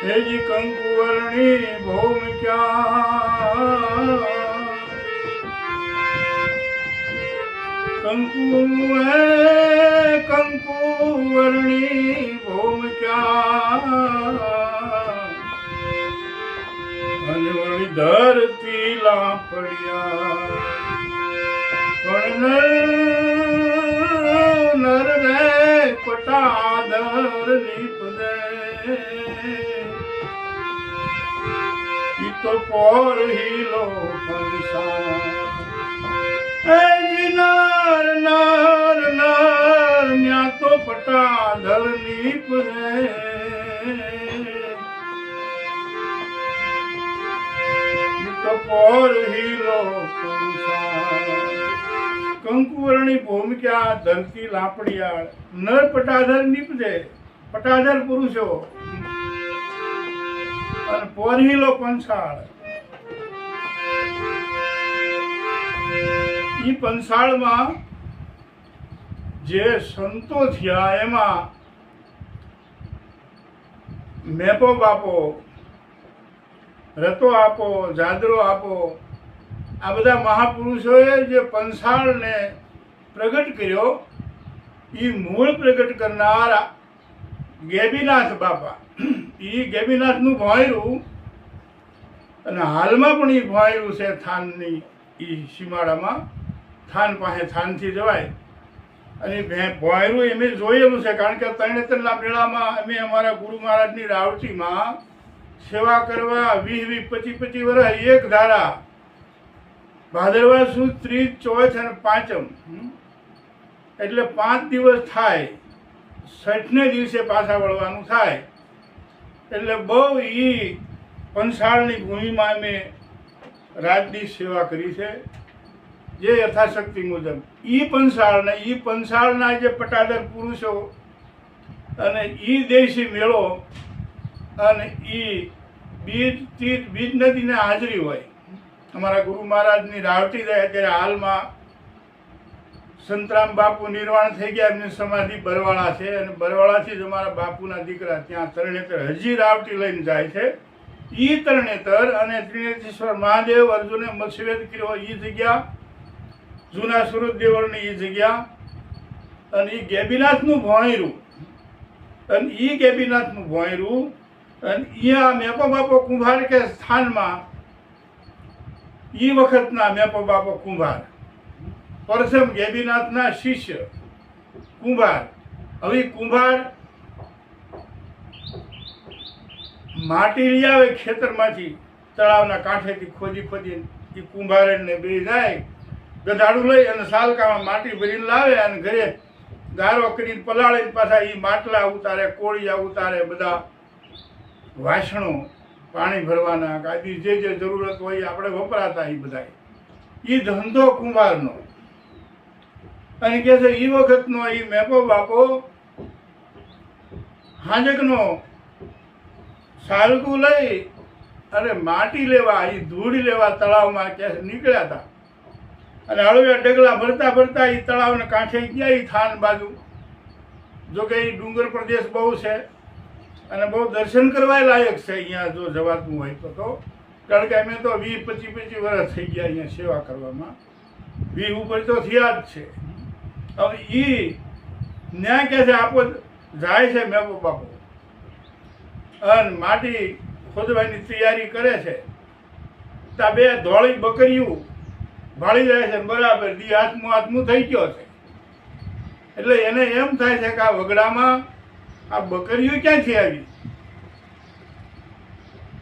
हे जी कंकुवर्णी भौम क्या कंकु है कंकुवर्णी भौम क्या अनवणी धरती लापड़िया नर रे पटाधर निपदे तो पोर ही लो नर नर नर न्या तो पटाधर निपदे तो पोर ही लो कंकुवर्णी भूमिका धरती लापड़ियाळ नर पटाधर निपजे पटाधर पुरुषो અને પોરહીલો પંસાળ ઈ પંસાળમાં જે સંતો થયા એમાં મેપો બાપો રતો આપો જાદરો આપો આ બધા મહાપુરુષોએ જે પંસાળને પ્રગટ કર્યો એ મૂળ પ્રગટ કરનાર ગેબીનાથ બાપા એ ગેબીનાથનું ભોંયરું અને હાલમાં પણ એ ભોંયરું છે થાનની એ સીમાડામાં થાન પાસે થાનથી જવાય અને ભોંયરું એમ જોયેલું છે કારણ કે તરણેતરના મેળામાં અમે અમારા ગુરુ મહારાજની રાવટીમાં સેવા કરવા 20-25 વર્ષ એક ધારા ભાદરવા સુદ ત્રીજ ચોથ અને પાંચમ એટલે 5 દિવસ થાય 6ને દિવસે પાછા વળવાનું થાય એટલે બહુ ઈ પંસાળની ભૂમિમાં અમે રાજની સેવા કરી છે જે યથાશક્તિ મુજબ ઈ પંસાળના જે પટાદર પુરુષો અને ઈ દેશી મેળો અને ઈ બીજ નદીને હાજરી હોય અમારા ગુરુ મહારાજની રાવટી જાય ત્યારે હાલમાં સંતરામ બાપુ નિર્વાણ થઈ ગયા એમની સમાધિ બરવાળા છે અને બરવાળાથી જ અમારા બાપુના દીકરા ત્યાં તરણેતર હજી રાવટી લઈને જાય છે ઈ તરણેતર અને ત્રિનેત્રેશ્વર મહાદેવ અર્જુને મત્સ્યવેદ કર્યો એ જગ્યા જૂના સુરત દેવળની એ જગ્યા અને એ ગેબીનાથનું ભોંયરું અને એ ગેબીનાથનું ભોંયરું અને અહીંયા મેપો બાપો કુંભાર કે સ્થાનમાં એ વખતના મેપો બાપો કુંભાર પરસમ ગેબીનાથના શિષ્ય કુંભાર હવે કુંભાર માટી લઈ આવે ખેતરમાંથી તળાવના કાંઠેથી ખોદી એ કુંભારને બે જાય ગધાડું લઈ અને સાલકામાં માટી ભરીને લાવે અને ઘરે ગારો કરીને પલાળીને પાછા એ માટલા ઉતારે કોળિયા ઉતારે બધા વાસણો પાણી ભરવાના કાંઈ જે જરૂરત હોય આપણે વપરાતા એ બધા એ ધંધો કુંભારનો અને કહે છે એ વખતનો એ મેપો બાપો હાજકનો સાલકું લઈ અને માટી લેવા એ ધૂળ લેવા તળાવમાં કે નીકળ્યા હતા અને હળવે ડગલા ભરતા એ તળાવને કાંઠે ગયા એ થાન બાજુ જો કે એ ડુંગર પ્રદેશ બહુ છે અને બહુ દર્શન કરવા લાયક છે અહીંયા જો જવાતું હોય તો કારણ કે અમે તો 20-25 વર્ષ થઈ ગયા અહીંયા સેવા કરવામાં 20 ઉપર તો થયા જ છે હવે એ ન્યાય કહે છે આપો જાય છે મેપો બાપો અને માટી ખોદવાની તૈયારી કરે છે ત્યાં 2 ધોળી બકરીઓ ભાળી જાય છે બરાબર દી હાથમું થઈ ગયો છે એટલે એને એમ થાય છે કે આ વગડામાં આ બકરીઓ ક્યાંથી આવી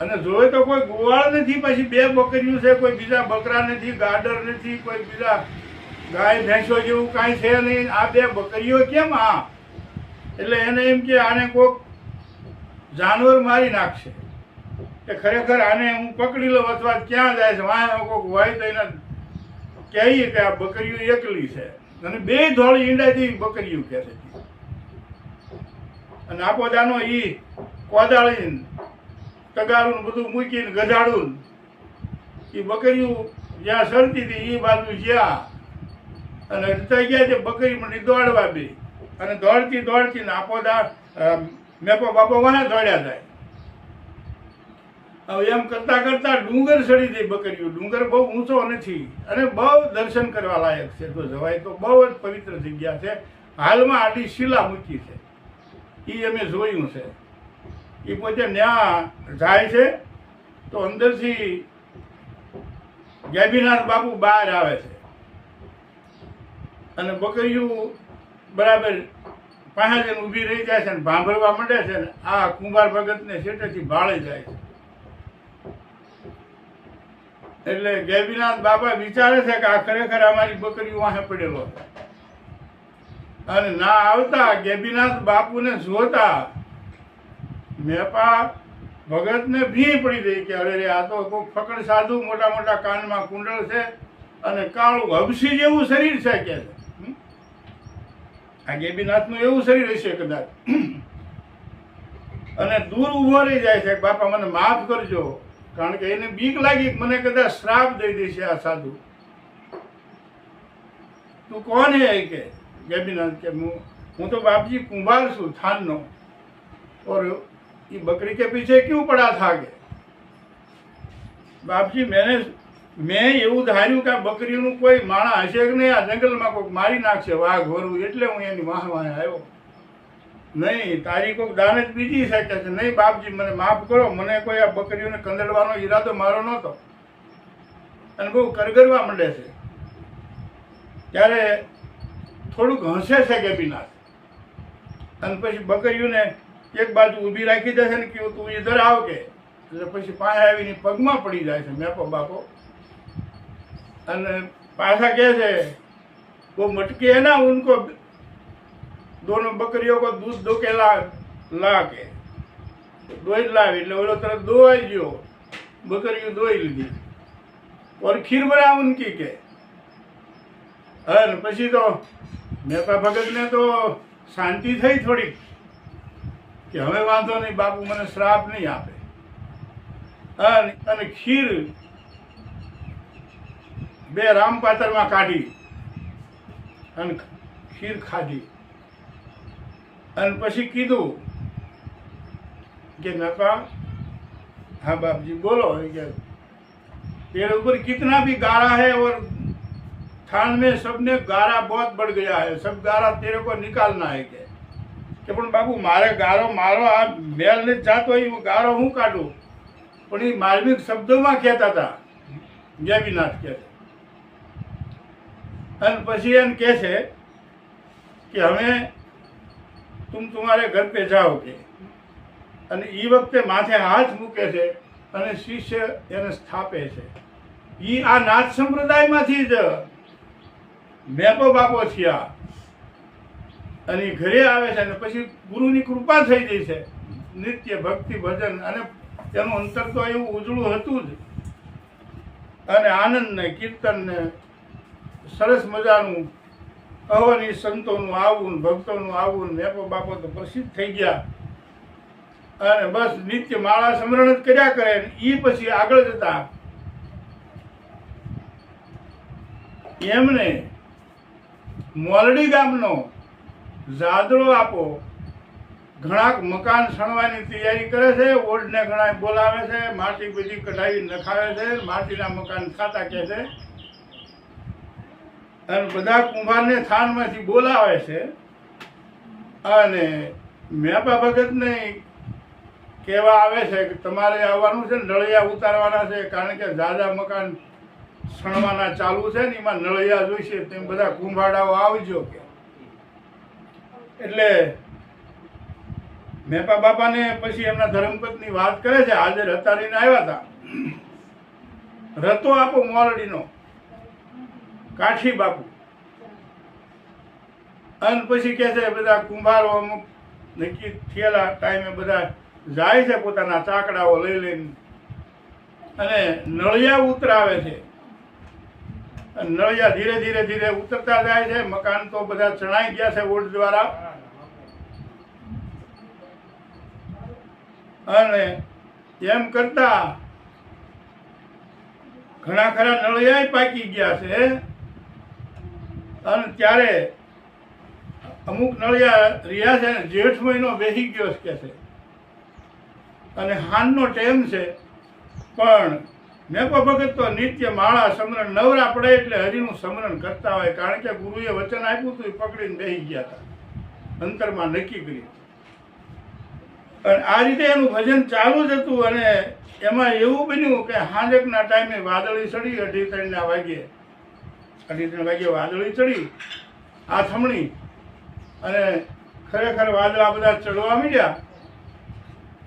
અને જોવે તો કોઈ ગોવાળ નથી પછી 2 બકરીઓ છે કોઈ બીજા બકરા નથી ગાડર નથી કોઈ બીજા ગાય ભેંસો જેવું કાંઈ છે નહીં આ 2 બકરીઓ કેમ એટલે એને એમ કે આને કોઈક જાનવર મારી નાખશે કે ખરેખર આને હું પકડી લઉં અથવા ક્યાં જાય છે વાંહે કોઈક હોય તો એને કહીએ કે આ બકરીઓ એકલી છે અને 2 ધોળી ઈંડાથી બકરીઓ કહે છે અને આપોદાનો એ કોદાળીને તગારું બધું મૂકીને ગધાડું એ બકરીઓ જ્યાં સરતી હતી એ બાજુ જ્યાં અને રતા ગયા તે બકરી મને દોડવા બે અને દોડતી ને આપોદા મેપો બાપો વાને દોડ્યા જાય હવે એમ કરતાં કરતાં ડુંગર ચડી જઈ બકરીઓ. ડુંગર બહુ ઊંચો નથી અને બહુ દર્શન કરવા લાયક છે. તો જવાય તો બહુ જ પવિત્ર જગ્યા છે. હાલમાં આડી શિલા મૂકી છે, એ અમે જોયું છે. એ પોતે ત્યાં જાય છે તો અંદરથી ગેબીનાથ બાપુ બહાર આવે છે અને બકરીઓ બરાબર પાસે જઈને ઊભી રહી જાય છે ને ભાંભરવા માંડે છે ને આ કુંભાર ભગતને છેટેથી ભાળી જાય છે. એટલે ગેબીનાથ બાપા વિચારે છે કે આ ખરેખર અમારી બકરીઓ વાહે પડેલો છે. અને ના આવતા ગેબીનાથ બાપુને જોતા મેપા ભગતને ભી પડી ગઈ કે અરે આ તો કોઈ ફકડ સાધુ, મોટા મોટા કાનમાં કુંડળ છે અને કાળું હબસી જેવું શરીર છે કે આ ગેબીનાથનું એવું શરીર હશે કદાચ. અને દૂર ઊભો રહી જાય છે, બાપા મને માફ કરજો, કારણ કે એને બીક લાગી મને કદાચ શ્રાપ દઈ દેશે આ સાધુ. તું કોણ હે કે ગેબીનાથ કે હું તો બાપજી કુંભાર છું થાનનો, और ये बकरी के पीछे क्यों पड़ा था के बाप जी મેં એવું ધાર્યું કે આ બકરીનું કોઈ માણા હશે કે નહીં, આ જંગલમાં કોઈક મારી નાખશે વાઘ વરુ, એટલે હું એની વાહ વાહ આવ્યો. નહીં, તારી કોઈક દાનત બીજી છે કે નહીં બાપજી મને માફ કરો, મને કોઈ આ બકરીઓને કંદડવાનો ઈરાદો મારો નહોતો. અને બહુ કરગરવા માંડે છે ત્યારે થોડુંક હસે છે ગેબીનાથ. અને પછી બકરીઓને એક બાજુ ઊભી રાખી દે છે ને કે તું ઇધર આવ કે, એટલે પછી પાસે આવીને પગમાં પડી જાય છે મેપો બાપો. અને પાછા કહે છે वो मटकी है ना उनको दोनों बकरियों को दूध दो के ला के દોઈ લાવી એટલે ઓલો તરત દોવાઈ ગયો, બકરીઓ દોઈ લીધી. और खीर बना उनकी के અને પછી તો મેપા ભગતને તો શાંતિ થઈ થોડી કે હવે વાંધો નહીં, બાપુ મને શ્રાપ નહીં આપે. અને ખીર બે રામપાતરમાં કાઢી અને ખીર ખાધી. અને પછી કીધું कि नका हाँ बाप जी बोलो क्या तेरे ऊपर कितना भी गारा है और थान में सबने गारा बहुत बढ़ गया है, सब गारा तेरे को निकालना है कि पण बाबू मारे गारो मारो आ मेल ने जातो ही वो गारो हूँ काढूं, पण ये मार्मिक शब्दों में कहता था गैबीनाथ के. અને પછી એમ કહે છે કે હવે तुम तुम्हारे घर पे जाओ के. અને એ વખતે માથે હાથ મૂકે છે અને શિષ્ય એને સ્થાપે છે. એ આ નાથ સંપ્રદાયમાંથી જ મેપો બાપો થયા અને ઘરે આવે છે અને પછી ગુરુની કૃપા થઈ ગઈ છે, નિત્ય ભક્તિ ભજન, અને એનું અંતર તો એવું ઉજળું હતું જ. અને આનંદ ને કીર્તન ને સરસ મજાનું અહોની સંતોનું આવવું, ભક્તોનું આવવું, મેપો બાપો તો પ્રસિદ્ધ થઈ ગયા. અને બસ નિત્ય માળા સ્મરણ જ કર્યા કરે. એ પછી આગળ જતા એમને મોલડી ગામનો જાદરો આપો ઘણા મકાન સણવાની તૈયારી કરે છે. ઓઢને ઘણા બોલાવે છે, માટી બધી કઢાવી નખાવે છે, માટીના મકાન ખાતા કહે છે. અને બધા કુંભારને થાનમાંથી બોલાવે છે. અને મેપા ભગતને કહેવા આવે છે કે તમારે આવવાનું છે, નળિયા ઉતારવાના છે, કારણ કે ઝાઝા મકાન સણવાના ચાલુ છે ને એમાં નળિયા જોઈશે, તેમ બધા કુંભાડાઓ આવજો કે. એટલે મેપા બાપાને પછી એમના ધર્મપત્ની વાત કરે છે, હાજર હતારીને આવ્યા હતા, રતો આપો મોરડીનો કાઠી બાપુ. અને પછી કહે છે બધા કુંભારો અમુક નક્કી થયેલા ટાઈમે બધા જાય છે પોતાના ચાકડાઓ લઈ લઈને અને નળિયા ઉતરાવે છે. અને નળિયા ધીરે ધીરે ધીરે ઉતરતા જાય છે. મકાન તો બધા ચણાઈ ગયા છે ઓઢ દ્વારા. અને એમ કરતા ઘણા ખરા નળિયા પાકી ગયા છે. અને ત્યારે અમુક નળિયા રહ્યા છે ને જેઠ મહિનો બેસી ગયો કે છે અને હાનનો ટાઈમ છે. પણ મેપો ભગત તો નિત્ય માળા સમરણ નવરા પડે એટલે હરિનું સમરણ કરતા હોય, કારણ કે ગુરુએ વચન આપ્યું હતું એ પકડીને બેસી ગયા હતા, અંતરમાં નક્કી કર્યું. અને આ રીતે એનું ભજન ચાલુ જ હતું. અને એમાં એવું બન્યું કે હાંજકના ટાઈમે વાદળી ચડી, 2:30 વાગ્યે 2:30 વાગ્યે વાદળી ચડી આથમણી, અને ખરેખર વાદળા બધા ચડવા માંડ્યા.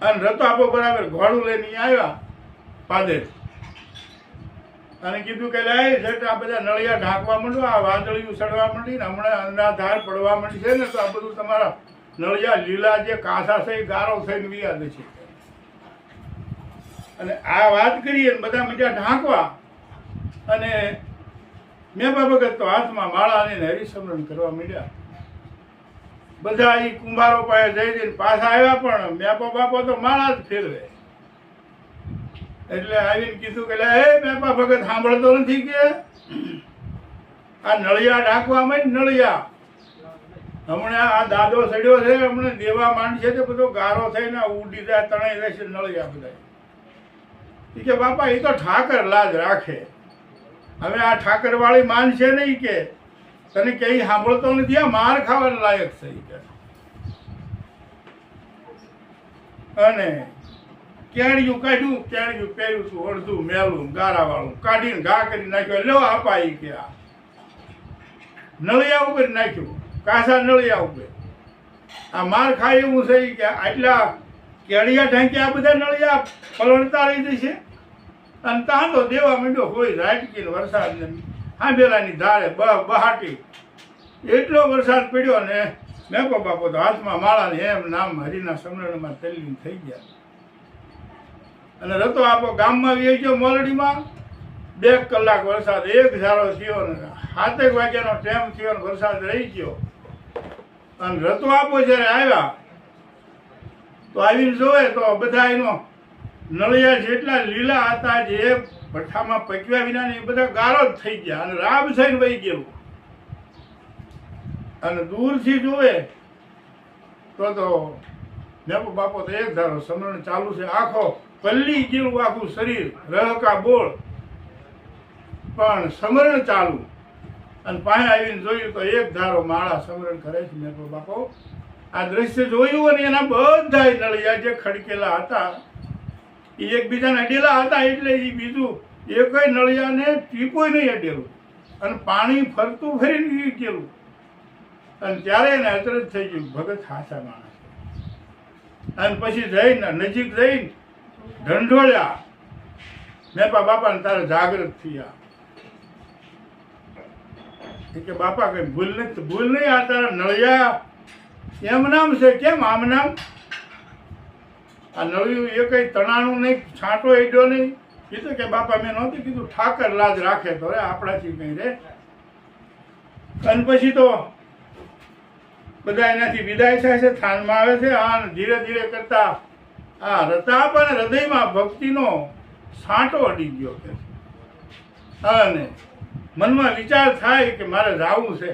અને રતો આપો બરાબર ઘોડું લઈને આવ્યા પાદર, અને કીધું કે લે શેઠ આ બધા નળિયા ઢાંકવા માંડો, આ વાદળીયું ચડવા માંડી ને હમણાં અંધાધાર પડવા માંડી છે ને, તો આ બધું તમારા નળિયા લીલા જે કાસા છે એ ગારો થઈને વિયાદ છે. અને આ વાત કરીએ ને બધા મજા ઢાંકવા, અને મેપા ભગત તો હાથમાં માળા અને હરિસમરણ કરવા માંડ્યા. બધા એ કુંભારો પાસે જઈ જઈને પાછા આવ્યા, પણ મેપો બાપો તો માળા જ ફેરવે. એટલે આવીને કીધું કે હે મેપા ભગત સાંભળતો નથી કે આ નળિયા ઢાંકવામાં નળિયા હમણાં આ દાદો સડ્યો છે, હમણાં દેવા માંડશે તો બધો ગારો થઈને ઉડી જાય, તણાઈ રહેશે નળિયા બધા. કે બાપા એ તો ઠાકર લાજ રાખે, હવે આ ઠાકર વાળી માન છે નહીં કે તને કઈ સાંભળતો નથી, આ માર ખાવા લાયક છે કે. અને કેળિયું કાઢ્યું, કેળિયું પહેર્યું હતું અડધું મેલું ગારા વાળું, કાઢીને ઘા કરી નાખ્યો. લો આપા એ કે આ નળિયા ઉપર નાખ્યું, કાસા નળિયા ઉપર. આ માર ખાય એવું છે કે આટલા કેળિયા ઢાંક્યા, આ બધા નળિયા પલળતા રહી જશે. અને ત્યાં તો દેવા માંડ્યો હોય રાટકીને વરસાદ ને હાંભેલાની ધારે બહાટી એટલો વરસાદ પડ્યો ને મેપો બાપો તો હાથમાં માળા ને એમ નામ હરિના સમરણમાં તલ્લીન થઈ ગયા. અને રતો આપો ગામમાં વી ગયો મોલડીમાં. 2 કલાક વરસાદ એક ધારો થયો ને 7 વાગ્યાનો ટાઈમ થયો ને વરસાદ રહી ગયો. અને રતો આપો જ્યારે આવ્યા તો આવીને જોવે તો બધા એનો નળિયા જેટલા લીલા હતા જે ભઠ્ઠામાં પકવ્યા વિના ને એ બધા ગારો જ થઈ ગયા અને રાબ થઈને વહી ગયેલું. અને દૂરથી જોવે તો મેપો બાપો તો એક ધારો સમરણ ચાલુ છે, આખો પલ્લી ગયેલું આખું શરીર રહકા બોળ, પણ સમરણ ચાલુ. અને પાસે આવીને જોયું તો એક ધારો માળા સમરણ કરે છે મેપો બાપો. આ દ્રશ્ય જોયું અને એના બધા નળિયા જે ખડકેલા હતા એ એકબીજાને અડેલા હતા, એટલે એ બીજું એકય નળિયાને ટીપોય નહીં અડેલું, અને પાણી ફરતું ફરીને ગયેલું. અને ત્યારે એને અચરજ થઈ ગયું, ભગત હાચા માણસ. અને પછી જઈને નજીક જઈને ઢંઢોળ્યા મેપા બાપાને, તારે જાગૃત થયા કે બાપા કઈ ભૂલ નહીં, આ તારા નળિયા એમ નામ છે, કેમ આમ નામ? આ નળિયું એ કઈ તણાણું નહીં, છાંટો એડ્યો નહીં. કીધું કે બાપા મેં નહોતું કીધું, ઠાકર લાજ રાખે તો આપણાથી કઈ રે. અને પછી તો બધા એનાથી વિદાય થાય છે, થાનમાં આવે છે. આ ધીરે ધીરે કરતા આ રતાપ અને હૃદયમાં ભક્તિનો છાંટો અડી ગયો કે, અને મનમાં વિચાર થાય કે મારે જાવું છે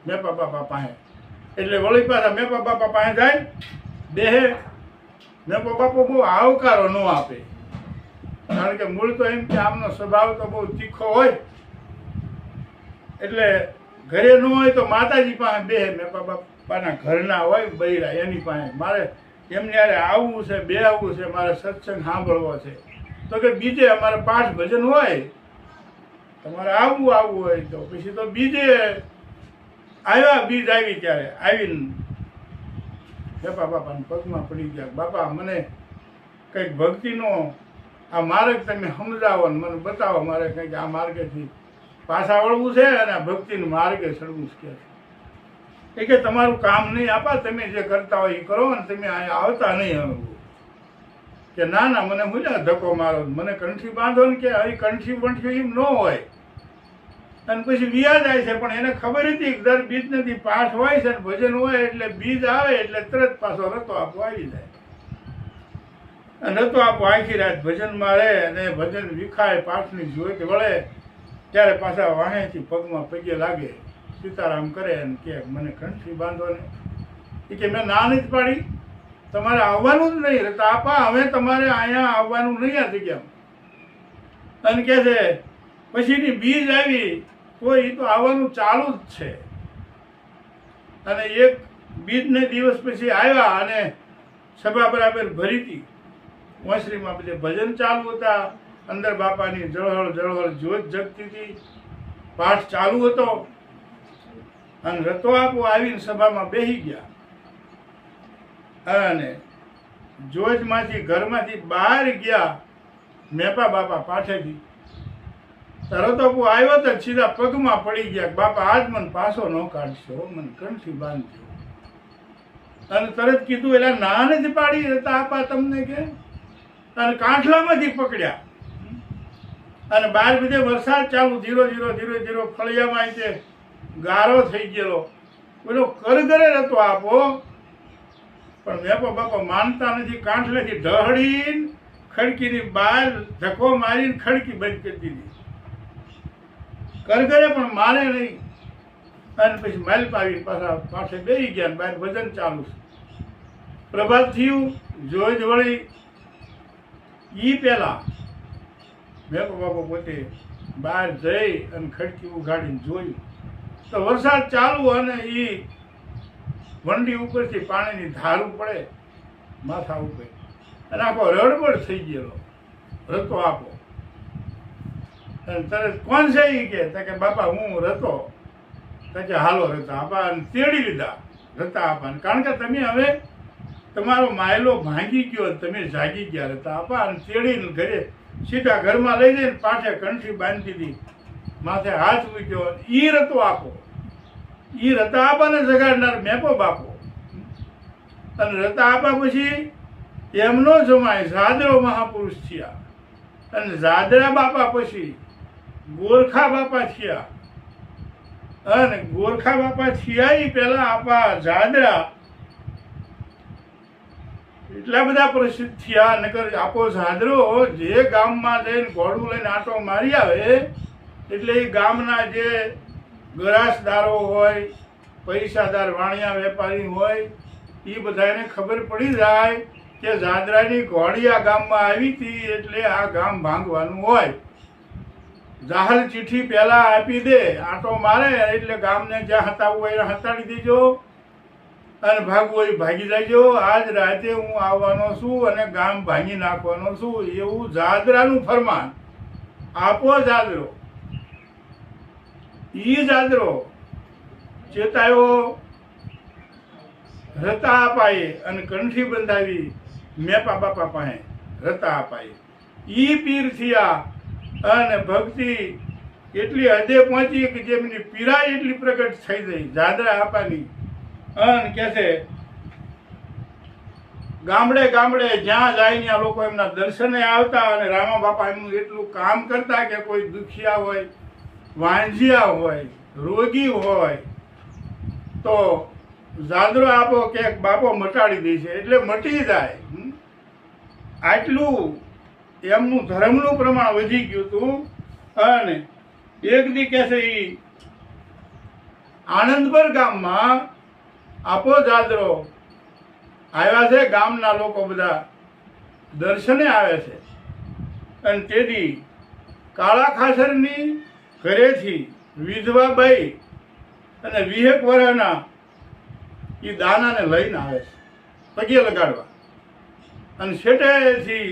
મેપા બાપા પાસે. એટલે વળી પાછા મેપા બાપા પાસે જાય, બેહે. મેપા બાપો બહુ આવકારો ન આપે, કારણ કે મૂળ તો એમ કે આમનો સ્વભાવ તો બહુ તીખો હોય, એટલે ઘરે ન હોય તો માતાજી પાસે બેહે. મેપા બાપાના ઘરના હોય બૈરા, એની પાસે મારે એમને યારે આવવું છે, બેહવું છે, મારે સત્સંગ સાંભળવો છે. તો કે બીજે અમારે પાઠ ભજન હોય, તમારે આવવું હોય તો પછી તો બીજે આવ્યા. બીજ આવી ત્યારે આવીને મેપા બાપાને પગમાં પડી ગયા, બાપા મને કંઈક ભક્તિનો આ માર્ગ તમે સમજાવો ને મને બતાવો, મારે કંઈક આ માર્ગેથી પાછા વળવું છે અને આ ભક્તિનો માર્ગે ચડવું છે. એ કે તમારું કામ નહીં આપા, તમે જે કરતા હોય એ કરો ને તમે અહીંયા આવતા નહીં. હવે કે ના ના, મને મૂલ્યા ધક્કો મારો, મને કંઠી બાંધો ને, કે અહીં કંઠી બંઠી એમ ન હોય. અને પછી વ્યાજ આવે છે, પણ એને ખબર હતી કે દર બીજ નથી, પાઠ હોય છે ને ભજન હોય, એટલે બીજ આવે એટલે તરત પાછો રતો આપો આવી જાય. અને રતો આપો આખી રાત ભજનમાં રહે, અને ભજન વિખાય, પાઠની જોઈ વળે ત્યારે પાછા વાહેથી પગમાં પગે લાગે, સીતારામ કરે અને કે મને કંઠી બાંધો ને. એ કે મેં ના નથી પાડી, તમારે આવવાનું જ નહીં. રતા આપા હવે તમારે અહીંયા આવવાનું નહીં આ જગ્યામાં. અને કહે છે પછીની બીજ આવી તો એ તો આવવાનું ચાલુ જ છે. અને એક બીજને દિવસ પછી આવ્યા અને સભા બરાબર ભરી હતી. ઓસરીમાં બધે ભજન ચાલુ હતા, અંદર બાપાની જળહળ જળહળ જ્યોત જગતી હતી, પાઠ ચાલુ હતો. અને રતો આપો આવીને સભામાં બેસી ગયા અને જોજમાંથી ઘરમાંથી બહાર ગયા. મેપા બાપા પાછળથી રતોપુ આવ્યો તો સીધા પગમાં પડી ગયા, બાપા આજ મને પાછો ન કાઢશો, મને કંઠી બાંધજો. અને તરત કીધું એટલે ના નથી પાડી રતા આપા તમને કે, અને કાંઠલામાંથી પકડ્યા. અને બહાર બધે વરસાદ ચાલુ, ધીરો ધીરો ધીરો ધીરો ફળિયામાં તે ગારો થઈ ગયેલો. બોલો કરગરે રતો આપો, પણ મેપો બાપા માનતા નથી. કાંઠલેથી ઢહડીને ખડકીની બહાર ધક્કો મારીને ખડકી બંધ કરી દીધી. કરગરે પણ માને નહીં. અને પછી માલ પાવી પાસે બેસી ગયા. બહાર ભજન ચાલુ છે. પ્રભાત થયું, જોઈ વળી ઈ પેલા મેપો બાપો પોતે બહાર જઈ અને ખડકી ઉઘાડીને જોયું તો વરસાદ ચાલુ અને એ વંડી ઉપરથી પાણીની ધારું પડે માથા ઉપર અને આખો રડબડ થઈ ગયેલો. રતો આપો અને તરત કોણ છે એ કે બાપા હું રતો. કે હાલો રતા આપા, અને તેડી લીધા રતા આપા. કારણ કે તમે હવે તમારો માયલો ભાંગી ગયો, તમે જાગી ગયા રતા આપા. અને તેડીને ઘરે સીધા ઘરમાં લઈ જઈને પાછે કંઠી બાંધી દીધી, માથે હાથ મૂક્યો. ઈ રતો આપો, ઈ રતા આપાને જગાડનાર મેપો બાપો. અને રતા આપા પછી એમનો જમાય જાદરો મહાપુરુષ થયા. અને જાદરા બાપા પછી ગોરખા બાપા થયા. અને ગોરખા બાપા થયા એ પેલા આપા જાદરા એટલા બધા પ્રસિદ્ધ થયા. નકર આપો જાદરો જે ગામમાં જઈને ઘોડું લઈને આંટો મારી આવે એટલે એ ગામના જે ગરાસદારો હોય, પૈસાદાર વાણિયા વેપારી હોય, એ બધાને ખબર પડી જાય કે જાદરાની ઘોડી આ ગામમાં આવી હતી, એટલે આ ગામ ભાંગવાનું હોય. જાહેર ચિઠ્ઠી પહેલા આપી દે, આંટો મારે એટલે ગામને જ્યાં હતાવવું હોય હતાડી દેજો અને ભાગવું હોય ભાગી જાયજો. આજ રાતે હું આવવાનો છું અને ગામ ભાંગી નાખવાનો છું, એવું જાદરાનું ફરમાન. આપો જાદરો. ઈ જાદરો ચેતાયો રતા આપાએ અને કંઠી બંધાવી મેપા બાપા પાસે રતા આપાએ. ઈ પીર થયા અને ભક્તિ એટલી હદે પહોંચી કે જેમની પીરાઈ એટલી પ્રગટ થઈ ગઈ જાદરા આપાની. અને કે છે ગામડે ગામડે જ્યાં જાય ત્યાં લોકો એમના દર્શને આવતા અને રામા બાપા એમનું એટલું કામ કરતા કે કોઈ દુખિયા હોય, વાંઝિયા હોય, રોગી હોય તો જાદરો આપો કે બાપો મટાડી દે છે એટલે મટી જાય. આટલું એમનું ધર્મનું પ્રમાણ વધી ગયું હતું. અને એક દી કે છે એ આનંદપર ગામમાં આપો જાદરો આવ્યા છે. ગામના લોકો બધા દર્શને આવે છે. અને તેથી કાળા ખાસરની ઘરેથી વિધવા બાઈ અને 20 વર્ષના એ દાનાને લઈને આવે છે પગે લગાડવા. અને છેટેથી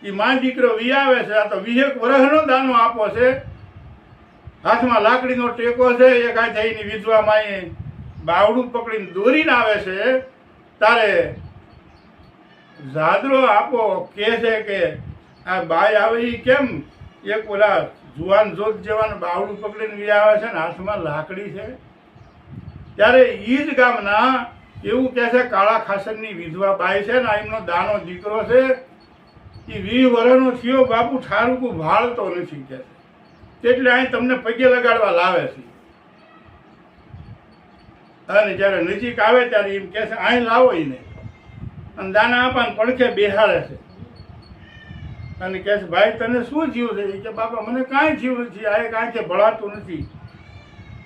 એ મા દીકરો વી આવે છે. આ તો 20 વર્ષનો દાનો આપો છે. હાથમાં લાકડીનો ટેકો છે. એક હાથે એની વિધવા માએ બાવડું પકડીને દોરીને આવે છે. તારે જાદરો આપો કહે છે કે આ બાઈ આવે એ કેમ એક ઓલા જુવાન જોત જેવાનું બાવડું પકડીને વી આવે છે ને હાથમાં લાકડી છે. ત્યારે એ જ ગામના એવું કહે છે કાળા ખાસરની વિધવા બાઈ છે ને એમનો દાનો દીકરો છે, એ 20 વર્ષનો થયો બાપુ ઠારુકું ભાળતો નથી કે એટલે અહીં તમને પગે લગાડવા લાવે છે. અને જ્યારે નજીક આવે ત્યારે એમ કહે છે અહીં લાવો એને. અને દાના આપાને પડખે બેહાડે છે અને કહે છે ભાઈ તને શું જીવ છે? એ કે બાપા મને કાંઈ જીવ નથી, આ કાંઈ કે ભળાતું નથી.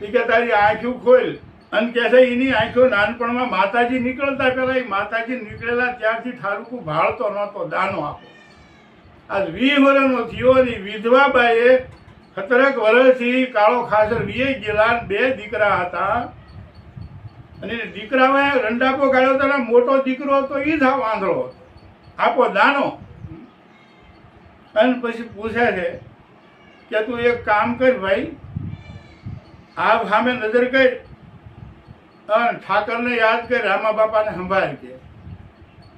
એ કે તારી આંખો ખોલ. અને કહે છે એની આંખો નાનપણમાં માતાજી નીકળતા પહેલાં એ માતાજી નીકળેલા ત્યારથી ઠારુકું ભાળતો નહોતો, દાનો આપો. આ 20 વર્ષનો થયો ને વિધવા બાઈએ 17 વર્ષથી કાળો ખાસર વીએ ગયેલા, 2 દીકરા હતા અને દીકરામાં રંડાપો કાઢ્યો હતો. મોટો દીકરો હતો એ જ વાંધળો હતો, આપો દાનો. અને પછી પૂછે છે કે તું એક કામ કર ભાઈ, આ સામે નજર કર અને ઠાકરને યાદ કર, રામા બાપાને સંભાળ કે,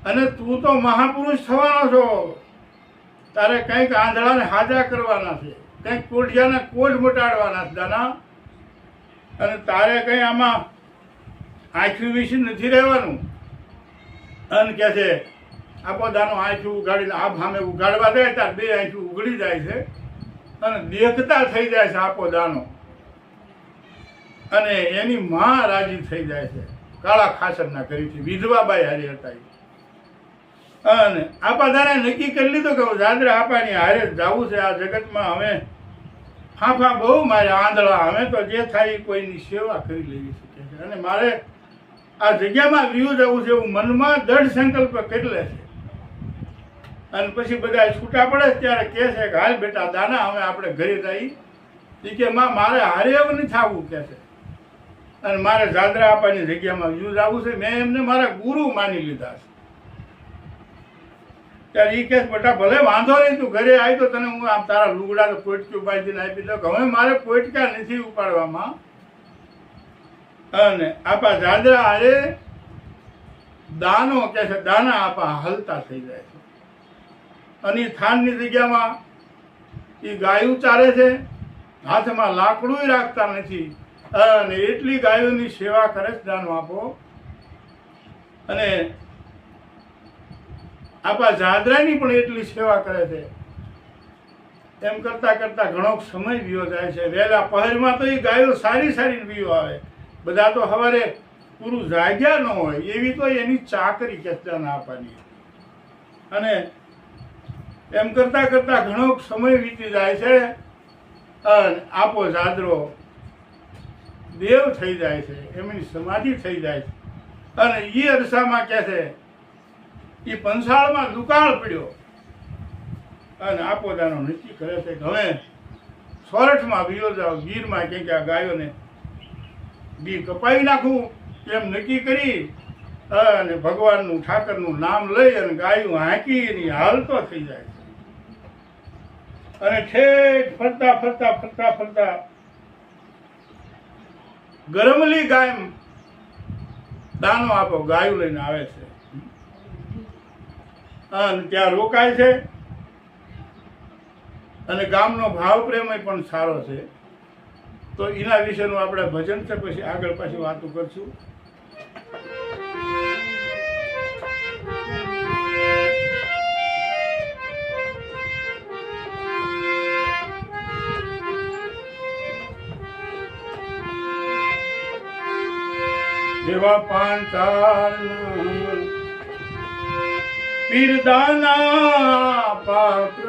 અને તું તો મહાપુરુષ થવાનો છો, તારે કંઈક આંધળાને હાજા કરવાના છે, કંઈક કોઢિયાના કોઢ મટાડવાના છે દાના, અને તારે કંઈ આમાં આંખ્યું વિશે નથી રહેવાનું. અને કહે છે આપો દાનો આંખ્યું ઉગાડીને આ સામે ઉગાડવા જાય ત્યારે 2 આંખ્યું ઉગડી જાય છે અને દેખતા થઈ જાય છે આપો દાનો. અને એની માં રાજી થઈ જાય છે, કાળા ખાસરના કરીથી વિધવા બાઈ હારી હતા. અને આપા દાને નક્કી કરી લીધું કે જાદરા આપાની હારે જવું છે આ જગતમાં. હવે ફાંફા બહુ મારે આંધળા, હવે તો જે થાય એ કોઈની સેવા કરી લેવી શકે છે, અને મારે આ જગ્યામાં વ્યૂ જવું છે એવું મનમાં દૃઢ સંકલ્પ કેટલે છે. અને પછી બધા છૂટા પડે ત્યારે કહે છે કે હાલ બેટા દાના હવે આપણે ઘરે જઈ. એ કે માં મારે હારે એવું નથી થવું કે છે, અને મારે જાદરા આપાની જગ્યામાં વ્યૂ જવું છે, મેં એમને મારા ગુરુ માની લીધા છે. ત્યારે એ કહે બેટા ભલે વાંધો નહીં, તું ઘરે આવી તો તને હું આમ તારા લુગડા તો પોટકી ઉપાડીને આપી દઉં. હવે મારે પોટકા નથી ઉપાડવામાં. અને આપા જાદરા હારે દાનો કહે છે, દાના આપા હલતા થઈ જાય છે. અને એ થાનની જગ્યામાં એ ગાયું ચારે છે, હાથમાં લાકડું રાખતા નથી, અને એટલી ગાયોની સેવા કરે છે દાનો આપો. અને આપા જાદરાની પણ એટલી સેવા કરે છે. એમ કરતાં કરતાં ઘણો સમય વીયો જાય છે. વહેલા પહરમાં તો એ ગાયો સારી સારી વીયો આવે, બધા તો સવારે પૂરું જાગ્યા ન હોય એવી તો એની ચાકરી કેસતા ના આપવાની. અને એમ કરતાં કરતાં ઘણો સમય વીતી જાય છે, અને આપો જાદરો દેવ થઈ જાય છે, એમની સમાધિ થઈ જાય છે. અને એ અરસામાં કહે છે એ પંસાળમાં દુકાળ પડ્યો, અને આપો દાનો નક્કી કરે છે કે હવે સોરઠમાં વિયો જાવ, ગીરમાં ક્યાંક આ ગાયોને બી કપાઈ નાખું એમ નક્કી કરી, અને ભગવાનનું ઠાકરનું નામ લઈ અને ગાયું હાંકી એની હાલતો થઈ જાય છે. અને ઠેઠ ફરતા ફરતા ફરતા ફરતા ગરમલી ગાય દાનો આપો ગાયું લઈને આવે છે, અને ત્યાં રોકાય છે. અને ગામનો ભાવ પ્રેમ પણ સારો છે. તો એના વિશેનું આપણે ભજન છે, પછી આગળ પાછી વાતો કરશું. જેવા પાંચાળ પીરદાના પાત્ર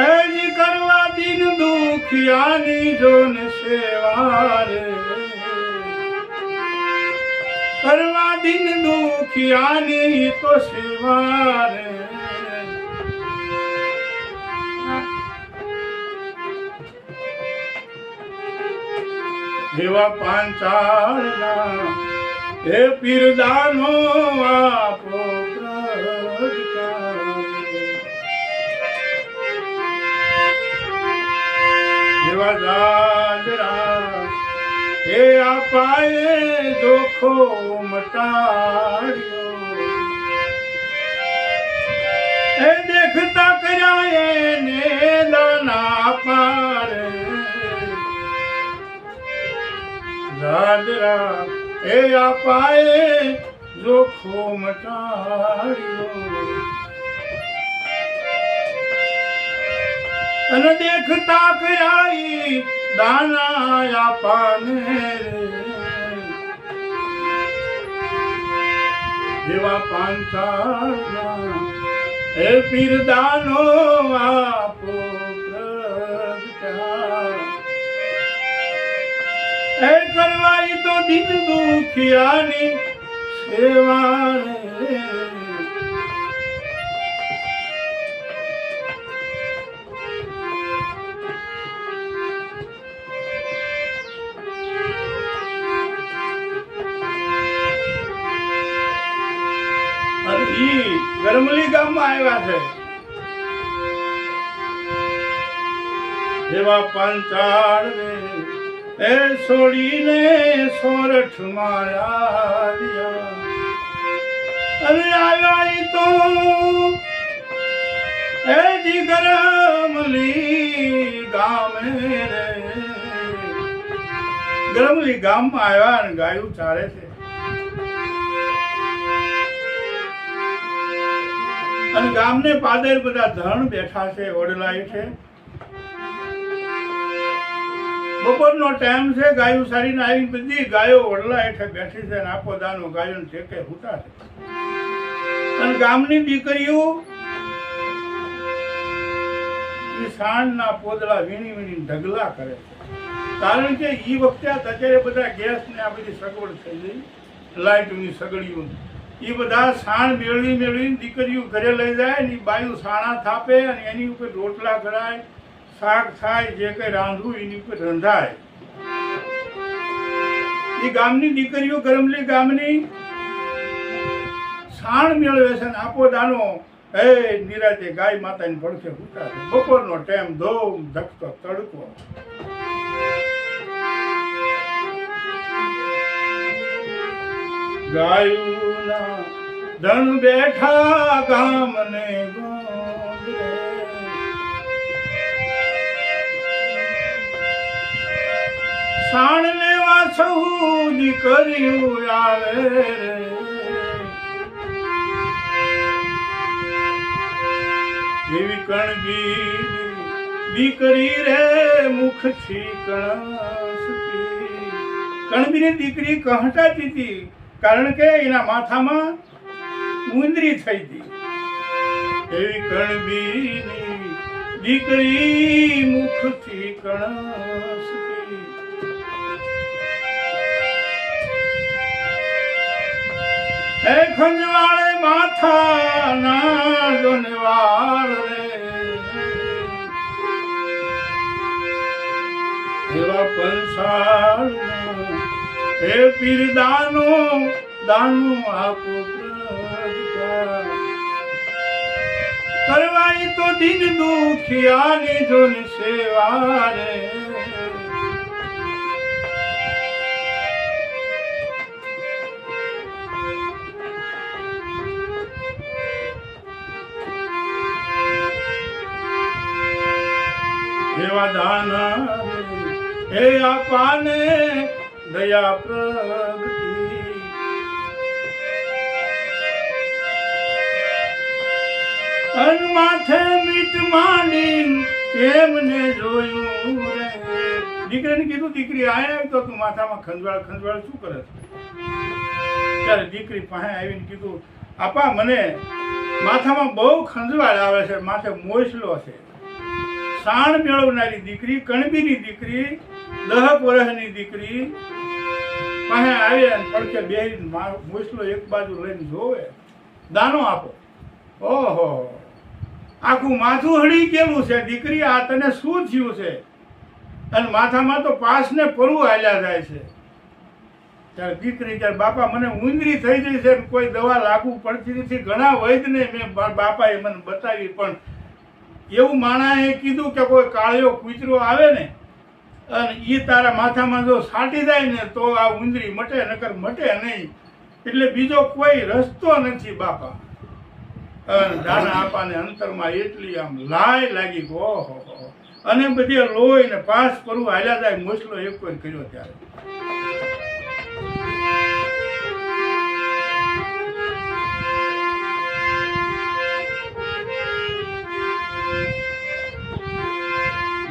એજી કરવા દિન દુખિયાની જોન સેવા રે, કરવા દિન દુખિયાની તો સેવા રે. એવા પાંચાળના હે પીરદાનો આપો એવા જાદરા હે આપાએ જોખો મટાડ્યો, એ દેખતા કર્યા એને દાના પારે. જાદરા એ આપાએ જોખો મટાડ્યો, અને દેખતા કર્યા દાના આપાને. જેવા પાંચાળના હે પીરદાનો આપો એ કરવાઈ તો દિન દુખિયાની એવા ગરમલી ગામમાં આવ્યા છે. એવા પંચાળ એ છોડીને સોરઠ માયા અરે આવ્યા ઈ તો એ જી ગરમલી ગામે રે. ગરમલી ગામમાં આવ્યા અને ગાયું ચારે છે. અને ગામને પાદર બધા ધણ બેઠા છે, ઓડલાય છે. બપોરનો ટાઈમ છે, ગાયું સારીને આવી બધી ગાયો ઓડલા હેઠે બેઠી છે. આપો દાનો ગાયો ટેકે હુતા છે. અને ગામની દીકરીઓ સાંજના પોદળા વીણી વીણી ઢગલા કરે છે. કારણ કે એ વખતે અત્યારે બધા ગેસ ને આ બધી સગવડ થઈ ગઈ, લાઇટની સગડીઓ, એ બધા સાણ મેળવી મેળવીને દીકરીઓ ઘરે લઈ જાય ને બાયું સાણા થાપે અને એની ઉપર રોટલા કરાય, શાક થાય, જે કંઈ રાંધવું એની ઉપર રંધાય. એ ગામની દીકરીઓ ગરમલી ગામની સાણ મેળવે છે ને આપો દાનો એ નિરાતે ગાય માતાની પડખે ઉતા છે. બપોરનો ટાઈમ ધોમ ધકતો તડકો. ગાયુના ધણ બેઠા ગામને ગોંદરે. સાણ લેવા સૌ દીકરીઓ આવે રે. એવી કણબી દીકરી રે મુખથી કણસતી. કણબીની દીકરી કહટાતી હતી કારણ કે એના માથામાં ઉંદરી થઈ હતી. એવી કણબીની દીકરી મુખથી કણસતી. એ ખંજવાળે માથા ના જોનવાળ રે. એવા પંસાળ હે પીર દાનો દાનો આપો કરવાઈ તો દિન દુખિયાની જોન સેવા રે. એવા દાના હે આપાને દયા પ્રગટી. અન માથે મીટ માંડી એમને જોયું રે. દીકરીને કીધું દીકરી આયા તો તું માથામાં ખંજવાળ ખંજવાળ શું કરે છે? ત્યારે દીકરી પાસે આવીને કીધું આપા મને માથામાં બહુ ખંજવાળ આવે છે, માથે મોસલો છે. સાણ મેળવનારી દીકરી, કણબીની દીકરી, 10 વર્ષની દીકરી પાસે આવી અને પડખે બેહીને મોસલો એક બાજુ લઈને જોવે. દાનો આપો. ઓહો, આખું માથું હળી ગયેલું છે. દીકરી આ તને શું થયું છે? અને માથામાં તો પાસ ને પરવું હાલ્યા જાય છે. ત્યારે દીકરી ત્યારે બાપા મને ઉંદરી થઈ ગઈ છે, કોઈ દવા લાગુ પડતી નથી. ઘણા વૈદ્યને મેં બાપાએ મને બતાવી, પણ એવું માણાએ કીધું કે કોઈ કાળિયો કૂતરો આવે ને અને એ તારા માથામાં જો સાટી જાય ને તો આ ઉંદરી મટે, નકર મટે નહીં. એટલે બીજો કોઈ રસ્તો નથી બાપા. દાના આપાને અંતરમાં એટલી આમ લાય લાગી ગો. અને બધે લોહી ને પાસ પરવું હાલ્યા જાય. મોસલો એક કોઈ કર્યો ત્યારે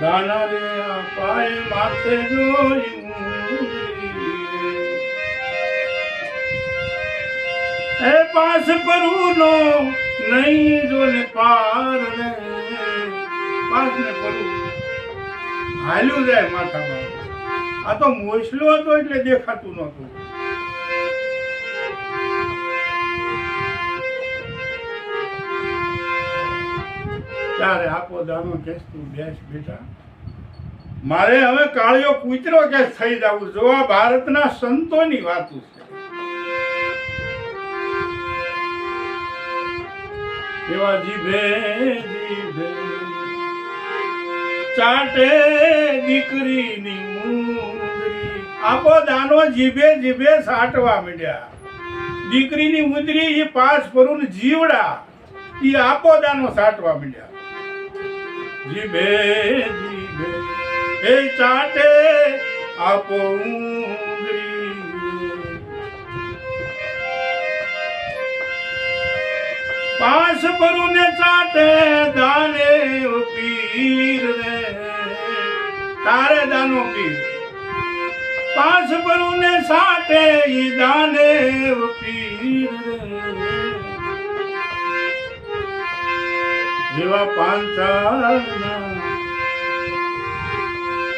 દાના રે પાય માથે જોઈ એ પાસ પરવું નો નહીં જો ને પાર રે. પાસ ને પરવું હાલ્યું જાય માથામાં. આ તો મોસલો હતો એટલે દેખાતું નહોતું. ત્યારે આપો દાનો કેસ તું બેસ બેટા, મારે હવે કાળિયો કૂતરો કેસ થઈ જવું. જો આ ભારતના સંતોની વાતું છે. એવા જીભે જીભે ચાટે દીકરીની મુંદરી. આપો દાનો જીભે જીભે સાટવા માંડ્યા. દીકરીની મુંદરી એ પાસ પરું જીવડા એ આપો દાનો સાટવા માંડ્યા. જીભે જીભે એ ચાટે આપો ઉંદરી. પાસ પરું ને ચાટે દાને પીર રે, તારે દાનો પીર. પાસ પરું ને સાટે ઈ દાને પીર રે. જેવા પાંચાળના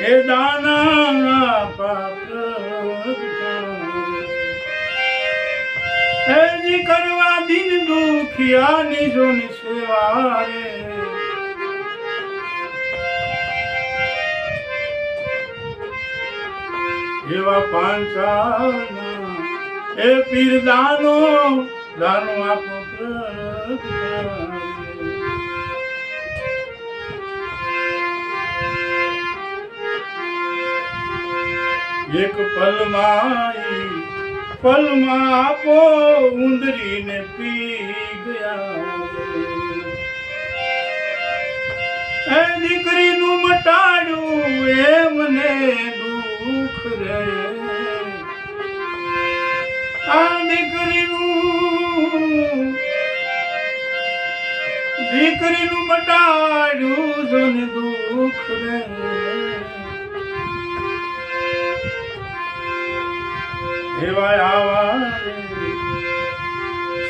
એ દાના પાપજી કરવા દિન દુખિયાની જોની સેવા રે. એવા પાંચાળના એ પીર દાનો દાનો આપો પ્રગટાવે. એક પલમાં આપો ઉંદરીને પી ગયા. એ દીકરીનું મટાડ્યું એમને દુઃખ રે. આ દીકરીનું મટાડ્યું જોને દુઃખ રે. એવા આવા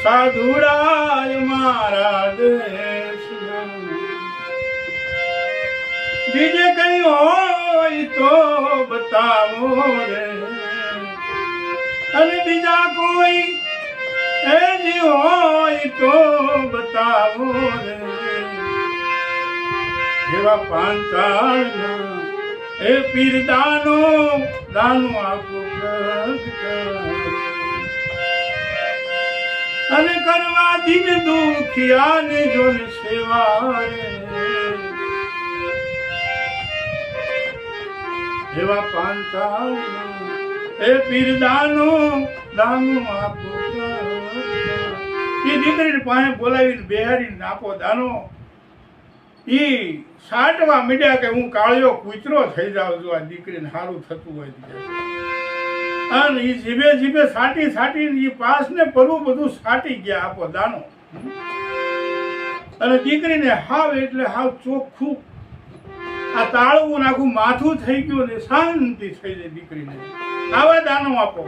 સાધુડાય મારા દેશના. બીજે કઈ હોય તો બતાવો રે, અને બીજા કોઈ એજી હોય તો બતાવો રે. એવા પાંચાળના એ પીર દાનો દાનો આપો અને કરવા દિન દુખિયાને જોને સેવા રે. એવા પાંચાળના એ પીર દાનો દાનો આપો. એ દીકરીને પાસે બોલાવીને બેહાડીને આપો દાનો. ઈ સાટવા મીડ્યા કે હું કાળિયો કૂતરો થઈ જાઉં છું, આ દીકરીને સારું થતું હોય. અને એ જીભે જીભે સાટી સાટીને એ પાસ ને પરવું બધું સાટી ગયા આપો દાનો. અને દીકરીને હાવ એટલે હાવ ચોખ્ખું આ તાળવું નાખું માથું થઈ ગયું ને શાંતિ થઈ જાય દીકરીને. આવા દાનો આપો.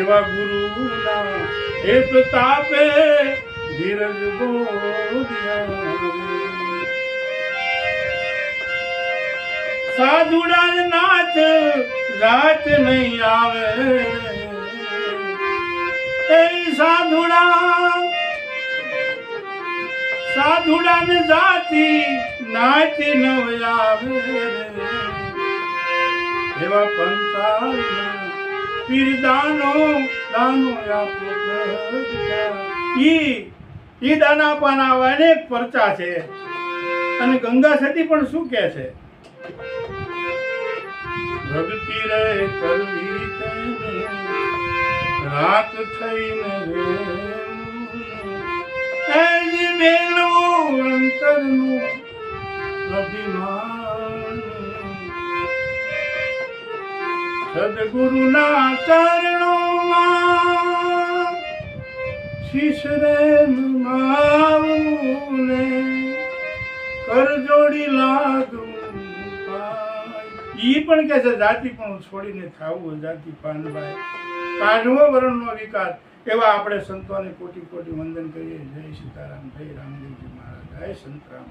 એવા ગુરુના એ પ્રતાપે ધીરજ બોલ્યા. સાધુડા નાચ રાત નહીં આવે. એ સાધુડા ને જાતિ નાચી ન આવે. એવા પંચાળના પીર દાનો દાનો આપો. ઈ દાના આપવાના અનેક પરચા છે. અને ગંગા સતી પણ શું કહે છે? ભક્તિ રે કરવી તેને રાત થઈને રે. એજી મેલવું અંતરનું અભિમાન. સદગુરુના ચરણોમાં શીશ રે નમાવું ને કર જોડી લાગું. ઈ પણ કે છે જાતિ પણ છોડીને થાવું જાતિ પાનભાઈ કાઢવો વર્ણનો વિકાર. એવા આપણે સંતોને કોટી કોટી વંદન કરીએ. જય સીતારામ, જય રામદેવજી મહારાજ, જય સંતરામ.